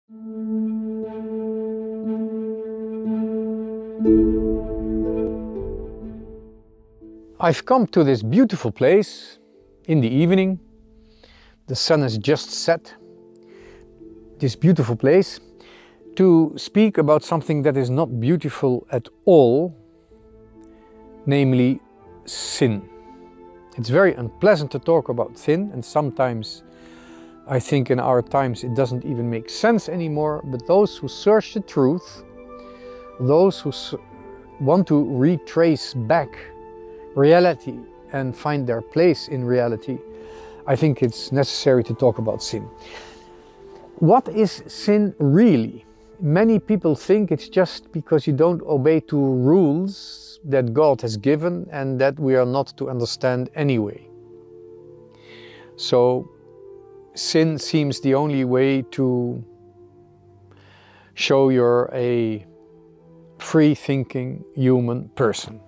I've come to this beautiful place in the evening. The sun has just set. This beautiful place to speak about something that is not beautiful at all, namely sin. It's very unpleasant to talk about sin, and sometimes I think in our times it doesn't even make sense anymore, but those who search the truth, those who want to retrace back reality and find their place in reality, I think it's necessary to talk about sin. What is sin really? Many people think it's just because you don't obey two rules that God has given and that we are not to understand anyway. So sin seems the only way to show you're a free-thinking human person.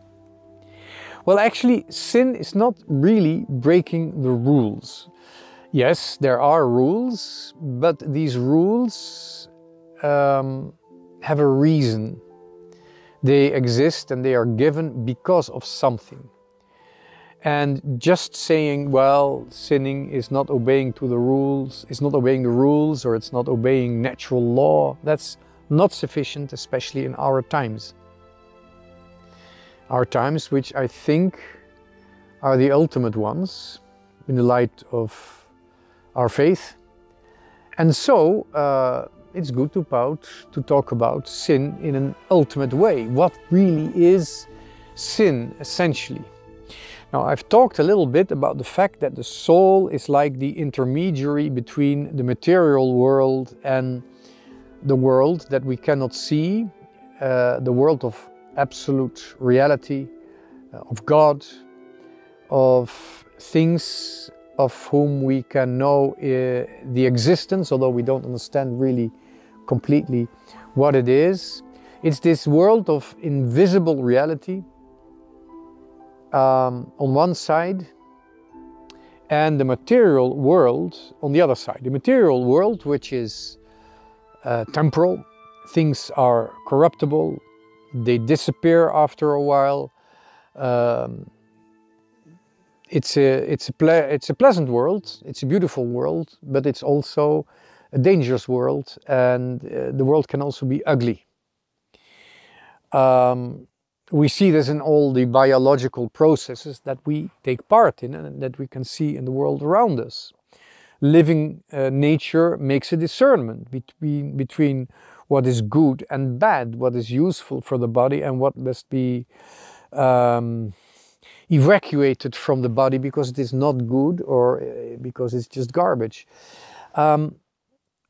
Well, actually, sin is not really breaking the rules. Yes, there are rules, but these rules have a reason. They exist and they are given because of something. And just saying, well, sinning is not obeying to the rules, it's not obeying the rules, or it's not obeying natural law, that's not sufficient, especially in our times. Our times, which I think are the ultimate ones in the light of our faith. And so it's good to talk about sin in an ultimate way. What really is sin, essentially? Now, I've talked a little bit about the fact that the soul is like the intermediary between the material world and the world that we cannot see, the world of absolute reality, of God, of things of whom we can know the existence, although we don't understand really completely what it is. It's this world of invisible reality on one side, and the material world on the other side. The material world, which is temporal, things are corruptible, they disappear after a while. It's a pleasant world, it's a beautiful world, but it's also a dangerous world, and the world can also be ugly. We see this in all the biological processes that we take part in and that we can see in the world around us. Living nature makes a discernment between what is good and bad, what is useful for the body and what must be evacuated from the body because it is not good or because it's just garbage. In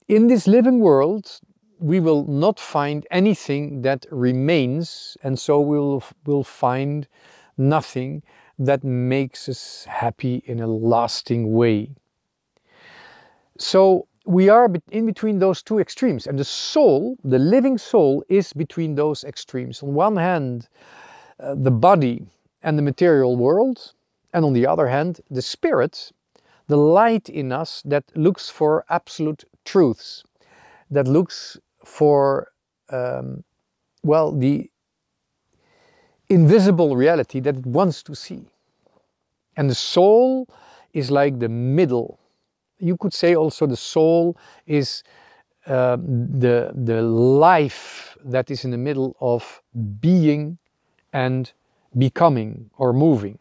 this living world, we will not find anything that remains, and so we'll find nothing that makes us happy in a lasting way. So we are in between those two extremes, and the soul, the living soul, is between those extremes. On one hand, the body and the material world, and on the other hand, the spirit, the light in us that looks for absolute truths, that looks for, well, the invisible reality that it wants to see. And the soul is like the middle. You could say also the soul is the life that is in the middle of being and becoming or moving.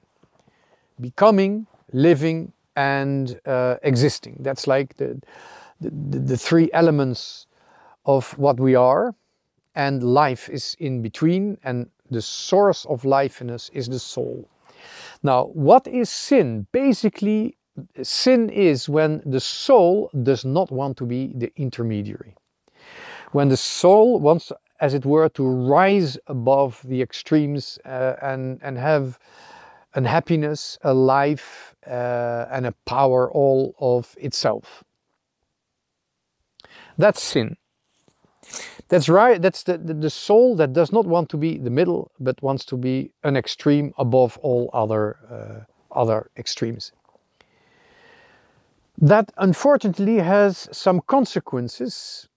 Becoming, living and existing. That's like the three elements of what we are, and life is in between, and the source of life in us is the soul. Now, what is sin? Basically, sin is when the soul does not want to be the intermediary. When the soul wants, as it were, to rise above the extremes and have a happiness, a life, and a power all of itself. That's sin. That's right, that's the soul that does not want to be the middle, but wants to be an extreme above all other extremes. That unfortunately has some consequences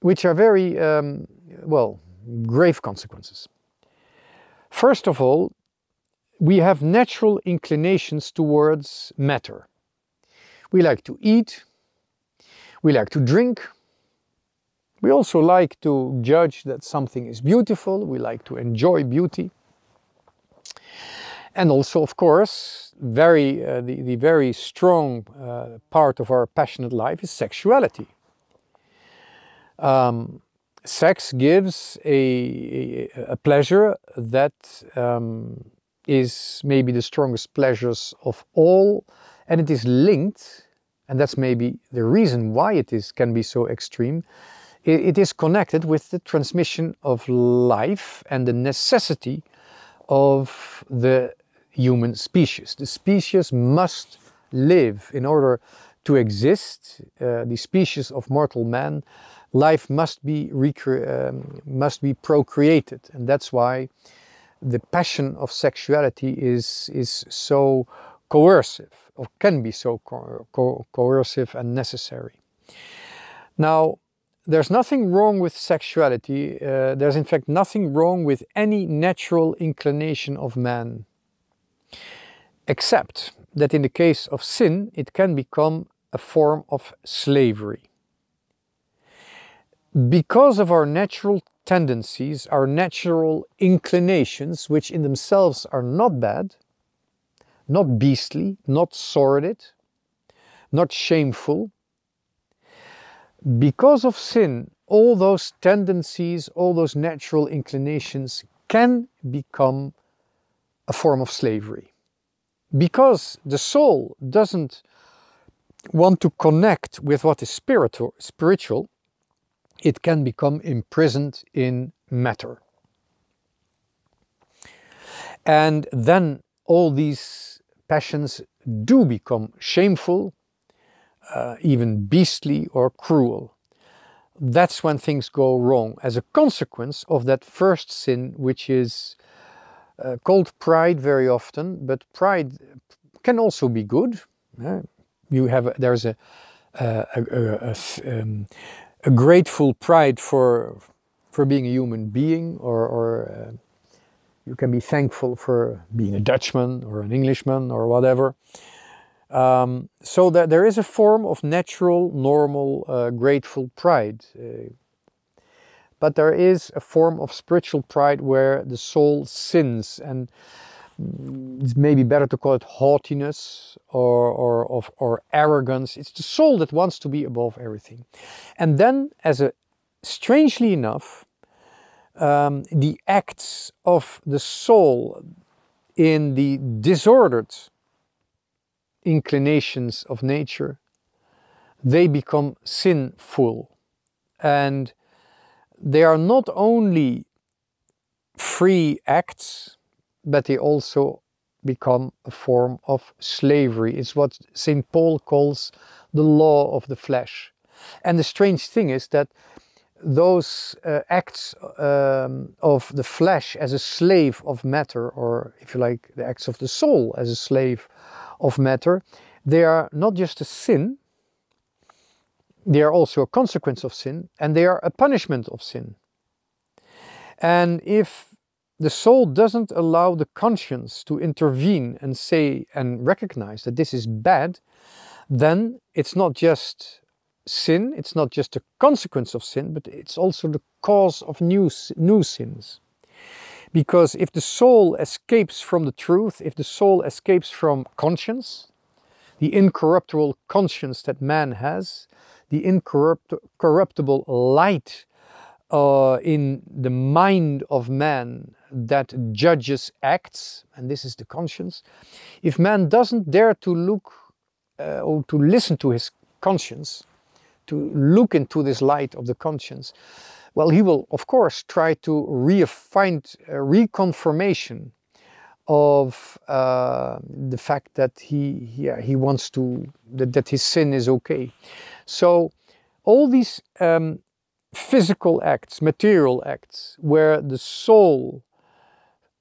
which are very, well, grave consequences. First of all, we have natural inclinations towards matter. We like to eat, we like to drink, we also like to judge that something is beautiful, we like to enjoy beauty. And also, of course, the very strong part of our passionate life is sexuality. Sex gives a pleasure that is maybe the strongest pleasures of all, and it is linked, and that's maybe the reason why can be so extreme. It is connected with the transmission of life and the necessity of the human species. The species must live in order to exist. The species of mortal man, life must be procreated, and that's why the passion of sexuality is so coercive, or can be so coercive and necessary. Now, there's nothing wrong with sexuality. There's in fact nothing wrong with any natural inclination of man, except that in the case of sin, it can become a form of slavery. Because of our natural tendencies, our natural inclinations, which in themselves are not bad, not beastly, not sordid, not shameful, because of sin, all those tendencies, all those natural inclinations can become a form of slavery. Because the soul doesn't want to connect with what is spiritual, it can become imprisoned in matter. And then all these passions do become shameful, even beastly or cruel. That's when things go wrong as a consequence of that first sin, which is called pride very often, but pride can also be good. There's a grateful pride for being a human being, or you can be thankful for being a Dutchman or an Englishman or whatever. So that there is a form of natural, normal, grateful pride. But there is a form of spiritual pride where the soul sins, and it's maybe better to call it haughtiness or arrogance. It's the soul that wants to be above everything. And then, strangely enough, the acts of the soul in the disordered inclinations of nature, they become sinful. And they are not only free acts, but they also become a form of slavery. It's what St. Paul calls the law of the flesh. And the strange thing is that those acts of the flesh as a slave of matter, or if you like, the acts of the soul as a slave of matter, they are not just a sin, they are also a consequence of sin, and they are a punishment of sin. And if the soul doesn't allow the conscience to intervene and say and recognize that this is bad, then it's not just sin, it's not just a consequence of sin, but it's also the cause of new sins. Because if the soul escapes from the truth, if the soul escapes from conscience, the incorruptible conscience that man has, the incorruptible light in the mind of man that judges acts, and this is the conscience, if man doesn't dare to look or to listen to his conscience, to look into this light of the conscience, well, he will of course try to find reconfirmation of the fact that he wants to, that his sin is okay. So all these physical acts, material acts, where the soul,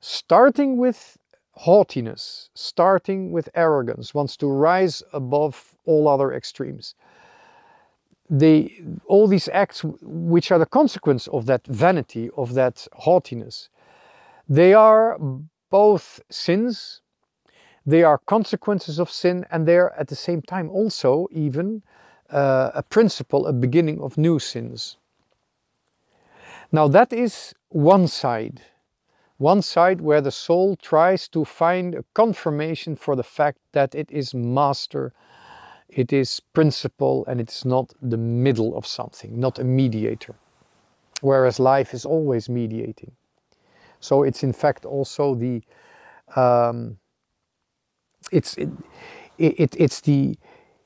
starting with haughtiness, starting with arrogance, wants to rise above all other extremes, all these acts which are the consequence of that vanity, of that haughtiness, they are both sins, they are consequences of sin, and they are at the same time also even a principle, a beginning of new sins. Now that is one side where the soul tries to find a confirmation for the fact that it is master, it is principle, and it's not the middle of something, not a mediator. Whereas life is always mediating. So it's in fact also the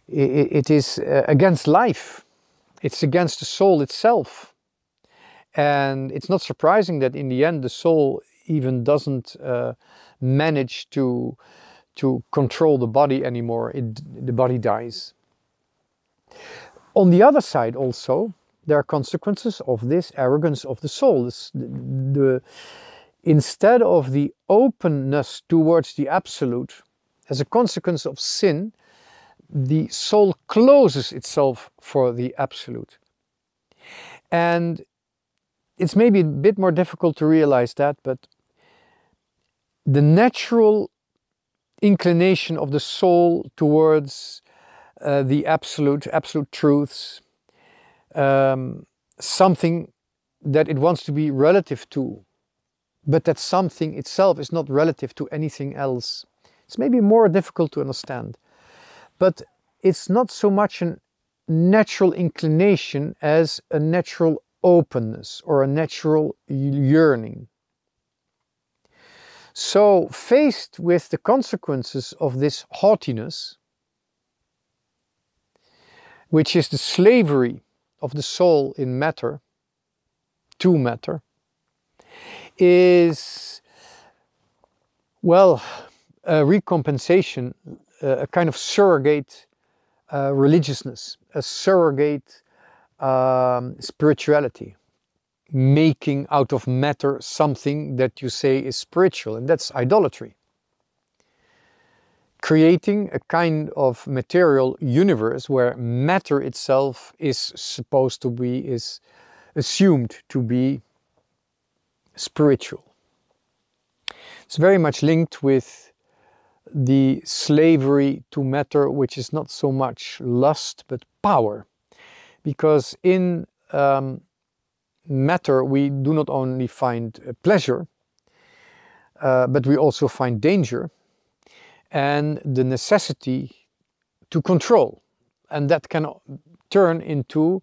it is against life. It's against the soul itself. And it's not surprising that in the end the soul even doesn't manage to control the body anymore. The body dies. On the other side also, there are consequences of this arrogance of the soul. Instead of the openness towards the absolute, as a consequence of sin, the soul closes itself for the absolute. And it's maybe a bit more difficult to realize that, but the natural inclination of the soul towards the absolute truths, something that it wants to be relative to, but that something itself is not relative to anything else. It's maybe more difficult to understand, but it's not so much a natural inclination as a natural openness or a natural yearning. So, faced with the consequences of this haughtiness, which is the slavery of the soul in matter, to matter, is, well, a recompensation, a kind of surrogate religiousness, a surrogate spirituality, making out of matter something that you say is spiritual, and that's idolatry. Creating a kind of material universe where matter itself is supposed to be, is assumed to be spiritual. It's very much linked with the slavery to matter, which is not so much lust but power, because in matter we do not only find pleasure, but we also find danger and the necessity to control, and that can turn into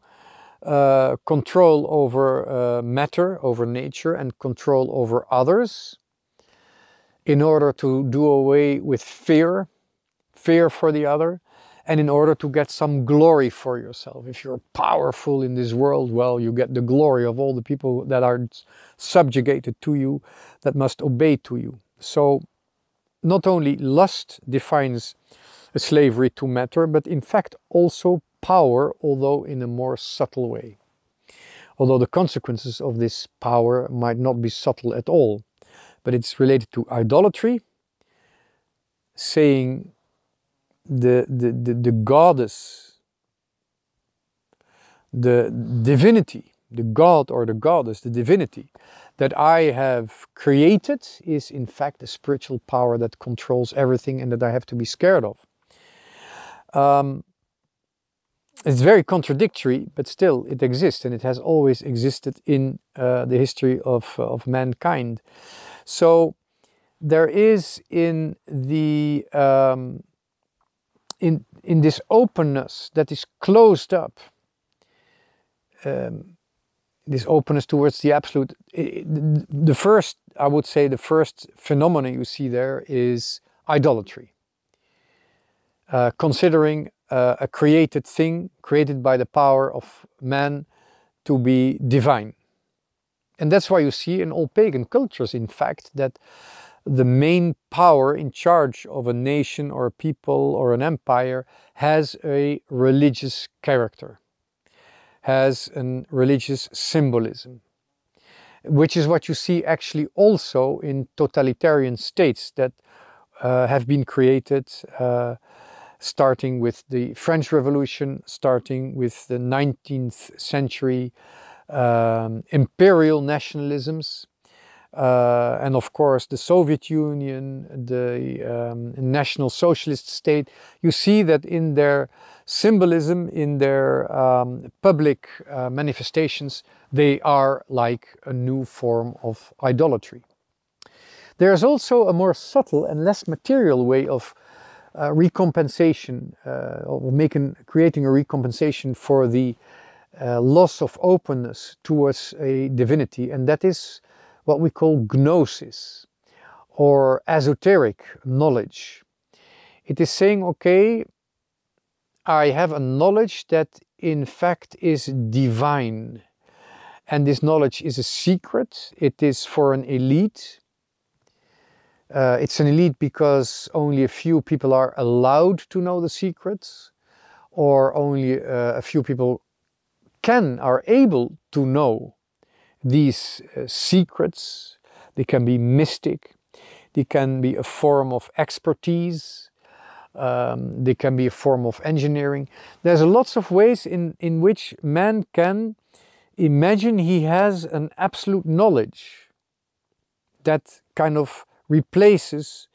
control over matter, over nature, and control over others, in order to do away with fear for the other, and in order to get some glory for yourself. If you're powerful in this world, well, you get the glory of all the people that are subjugated to you, that must obey to you. So not only lust defines a slavery to matter, but in fact also power, although in a more subtle way. Although the consequences of this power might not be subtle at all, but it's related to idolatry, saying the goddess, the divinity, the god or the goddess, the divinity that I have created is in fact a spiritual power that controls everything and that I have to be scared of. It's very contradictory, but still it exists, and it has always existed in the history of mankind. So there is in the in this openness that is closed up, this openness towards the absolute. The first, I would say, the first phenomenon you see there is idolatry. Considering a created thing, created by the power of man, to be divine. And that's why you see in all pagan cultures, in fact, that the main power in charge of a nation or a people or an empire has a religious character, has a religious symbolism, which is what you see actually also in totalitarian states that have been created starting with the French Revolution, starting with the 19th century imperial nationalisms, and of course the Soviet Union, the National Socialist State. You see that in their symbolism, in their public manifestations, they are like a new form of idolatry. There's also a more subtle and less material way of recompensation, creating a recompensation for the loss of openness towards a divinity, and that is what we call gnosis, or esoteric knowledge. It is saying, okay, I have a knowledge that in fact is divine, and this knowledge is a secret. It is for an elite. It's an elite because only a few people are allowed to know the secrets, or only a few people are able to know these secrets. They can be mystic, they can be a form of expertise, they can be a form of engineering. There's lots of ways in which man can imagine he has an absolute knowledge that kind of replaces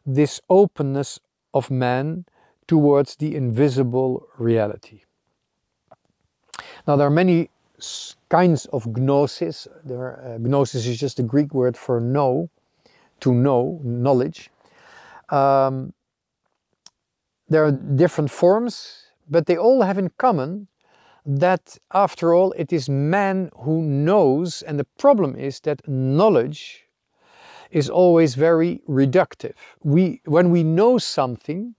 this openness of man towards the invisible reality. Now, there are many kinds of gnosis. Gnosis is just a Greek word for know, to know, knowledge. There are different forms, but they all have in common that, after all, it is man who knows, and the problem is that knowledge is always very reductive. When we know something,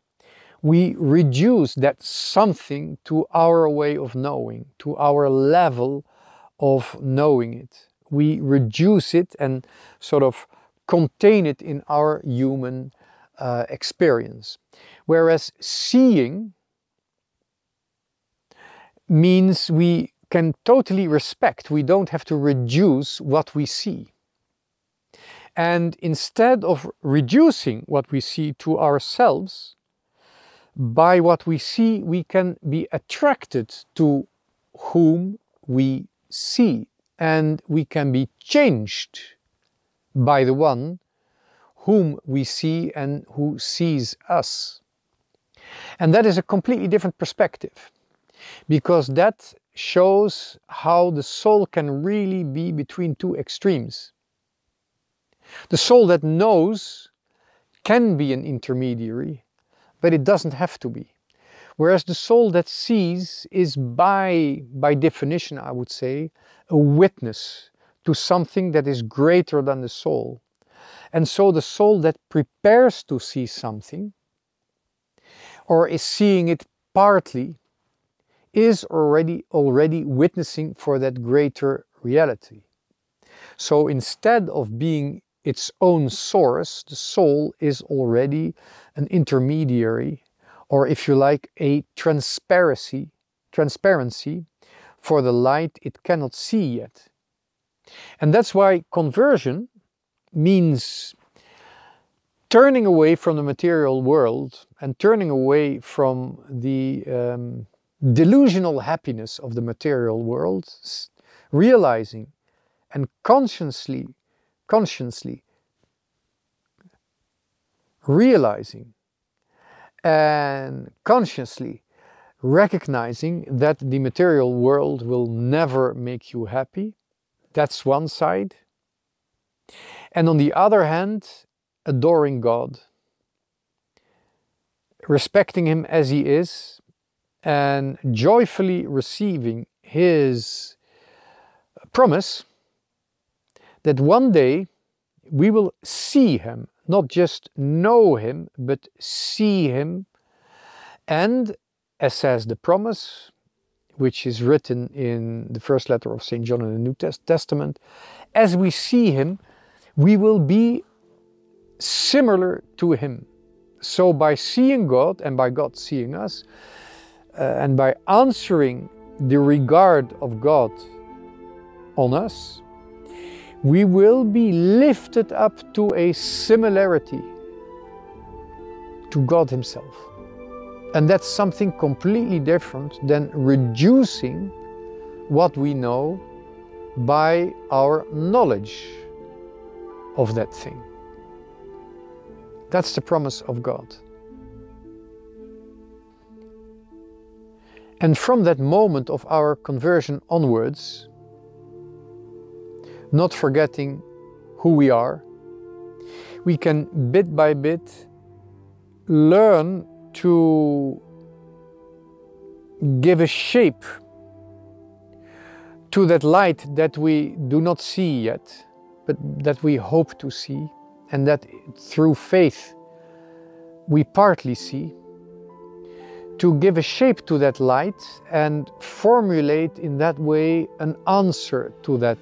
we reduce that something to our way of knowing, to our level of knowing it. We reduce it and sort of contain it in our human experience. Whereas seeing means we can totally respect, we don't have to reduce what we see. And instead of reducing what we see to ourselves, by what we see, we can be attracted to whom we see, and we can be changed by the one whom we see and who sees us. And that is a completely different perspective, because that shows how the soul can really be between two extremes. The soul that knows can be an intermediary, but it doesn't have to be. Whereas the soul that sees is by definition, I would say, a witness to something that is greater than the soul. And so the soul that prepares to see something, or is seeing it partly, is already witnessing for that greater reality. So instead of being its own source, the soul is already an intermediary, or if you like, a transparency for the light it cannot see yet. And that's why conversion means turning away from the material world and turning away from the delusional happiness of the material world, realizing and consciously realizing and consciously recognizing that the material world will never make you happy. That's one side. And on the other hand, adoring God, respecting Him as He is, and joyfully receiving His promise that one day we will see Him, not just know Him, but see Him. And as says the promise, which is written in the first letter of St. John in the New Testament, as we see Him, we will be similar to Him. So by seeing God and by God seeing us, and by answering the regard of God on us, we will be lifted up to a similarity to God Himself. And that's something completely different than reducing what we know by our knowledge of that thing. That's the promise of God. And from that moment of our conversion onwards, not forgetting who we are, we can bit by bit learn to give a shape to that light that we do not see yet, but that we hope to see, and that through faith we partly see, to give a shape to that light and formulate in that way an answer to that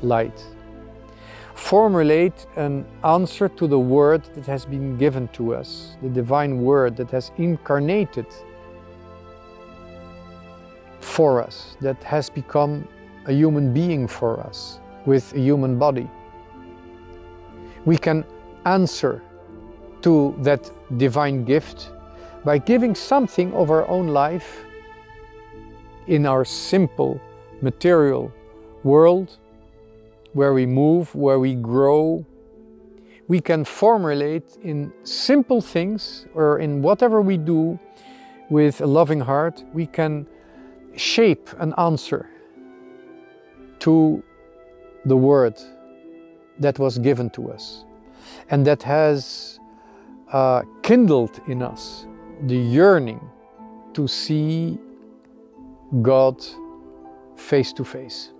light. Formulate an answer to the word that has been given to us, the divine word that has incarnated for us, that has become a human being for us with a human body. We can answer to that divine gift by giving something of our own life in our simple material world, where we move, where we grow. We can formulate in simple things, or in whatever we do with a loving heart, we can shape an answer to the word that was given to us, and that has kindled in us the yearning to see God face to face.